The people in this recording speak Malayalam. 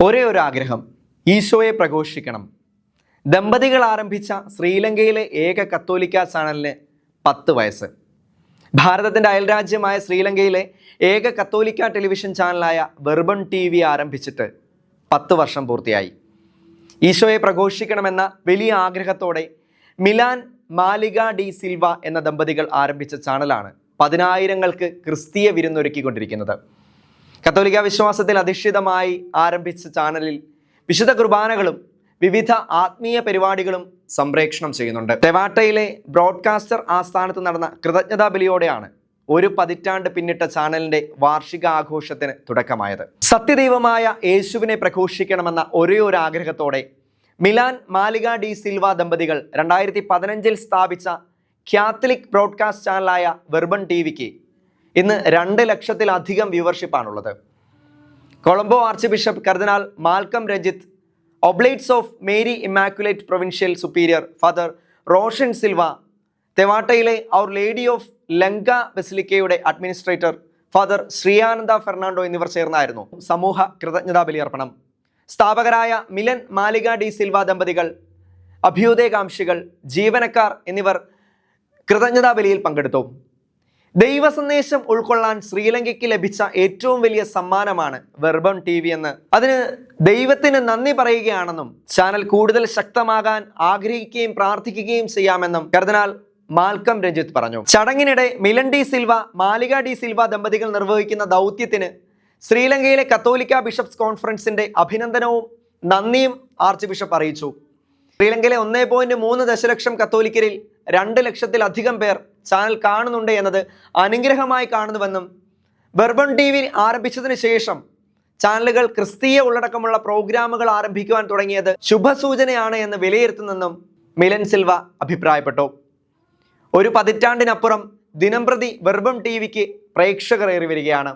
ഒരേ ഒരു ആഗ്രഹം, ഈശോയെ പ്രഘോഷിക്കണം. ദമ്പതികൾ ആരംഭിച്ച ശ്രീലങ്കയിലെ ഏക കത്തോലിക്ക ചാനലിന് 10 വയസ്സ്. ഭാരതത്തിൻ്റെ അയൽരാജ്യമായ ശ്രീലങ്കയിലെ ഏക കത്തോലിക്ക ടെലിവിഷൻ ചാനലായ വെർബൺ TV ആരംഭിച്ചിട്ട് 10 വർഷം പൂർത്തിയായി. ഈശോയെ പ്രഘോഷിക്കണമെന്ന വലിയ ആഗ്രഹത്തോടെ മിലാൻ മാലിക ഡി സിൽവ എന്ന ദമ്പതികൾ ആരംഭിച്ച ചാനലാണ് പതിനായിരങ്ങൾക്ക് ക്രിസ്തീയ വിരുന്നൊരുക്കിക്കൊണ്ടിരിക്കുന്നത്. കത്തോലിക്ക വിശ്വാസത്തിൽ അധിഷ്ഠിതമായി ആരംഭിച്ച ചാനലിൽ വിശുദ്ധ കുർബാനകളും വിവിധ ആത്മീയ പരിപാടികളും സംപ്രേഷണം ചെയ്യുന്നുണ്ട്. ടെവാട്ടയിലെ ബ്രോഡ്കാസ്റ്റർ ആസ്ഥാനത്ത് നടന്ന കൃതജ്ഞതാ ബലിയോടെയാണ് ഒരു പതിറ്റാണ്ട് പിന്നിട്ട ചാനലിന്റെ വാർഷിക ആഘോഷത്തിന് തുടക്കമായത്. സത്യദൈവമായ യേശുവിനെ പ്രഘോഷിക്കണമെന്ന ഒരേ ഒരു ആഗ്രഹത്തോടെ മിലാൻ മാലിക ഡി സിൽവ ദമ്പതികൾ 2015 സ്ഥാപിച്ച കാത്തലിക് ബ്രോഡ്കാസ്റ്റ് ചാനലായ വെർബൺ TVക്ക് ഇന്ന് 2 ലക്ഷത്തിലധികം വ്യൂവർഷിപ്പാണുള്ളത്. കൊളംബോ ആർച്ച് ബിഷപ്പ് കർദിനാൾ Malcolm Ranjith, oblates of Mary immaculate provincial superior father Roshan Silva, തെവാട്ടയിലെ അവർ ലേഡി ഓഫ് ലങ്ക ബസിലിക്കയുടെ അഡ്മിനിസ്ട്രേറ്റർ ഫാദർ ശ്രീയാനന്ദ ഫെർണാണ്ടോ എന്നിവർ ചേർന്നായിരുന്നു സമൂഹ കൃതജ്ഞതാ ബലിയർപ്പണം. സ്ഥാപകരായ മിലൻ മാലിക ഡി സിൽവ ദമ്പതികൾ, അഭ്യുദയകാംക്ഷികൾ, ജീവനക്കാർ എന്നിവർ കൃതജ്ഞതാ ബലിയിൽ പങ്കെടുത്തു. ദൈവസന്ദേശം ഉൾക്കൊള്ളാൻ ശ്രീലങ്കയ്ക്ക് ലഭിച്ച ഏറ്റവും വലിയ സമ്മാനമാണ് വെർബൺ TV എന്ന്, അതിന് ദൈവത്തിന് നന്ദി പറയുകയാണെന്നും ചാനൽ കൂടുതൽ ശക്തമാകാൻ ആഗ്രഹിക്കുകയും പ്രാർത്ഥിക്കുകയും ചെയ്യാമെന്നും കർദിനാൾ മാൽക്കം രഞ്ജിത്ത് പറഞ്ഞു. ചടങ്ങിനിടെ മിലൻ ഡി സിൽവ, മാലിക ഡി സിൽവ ദമ്പതികൾ നിർവഹിക്കുന്ന ദൗത്യത്തിന് ശ്രീലങ്കയിലെ കത്തോലിക്ക ബിഷപ്സ് കോൺഫറൻസിന്റെ അഭിനന്ദനവും നന്ദിയും ആർച്ച് ബിഷപ്പ് അറിയിച്ചു. ശ്രീലങ്കയിലെ 1.3 ദശലക്ഷം കത്തോലിക്കരിൽ 2 ലക്ഷത്തിലധികം പേർ ചാനൽ കാണുന്നുണ്ട് എന്നത് അനുഗ്രഹമായി കാണുന്നുവെന്നും വെർബൺ TV ആരംഭിച്ചതിന് ശേഷം ചാനലുകൾ ക്രിസ്തീയ ഉള്ളടക്കമുള്ള പ്രോഗ്രാമുകൾ ആരംഭിക്കുവാൻ തുടങ്ങിയത് ശുഭസൂചനയാണ് എന്ന് വിലയിരുത്തുന്നെന്നും മിലൻ സിൽവ അഭിപ്രായപ്പെട്ടു. ഒരു പതിറ്റാണ്ടിനപ്പുറം ദിനംപ്രതി വെർബൺ TVക്ക് പ്രേക്ഷകർ ഏറി വരികയാണ്.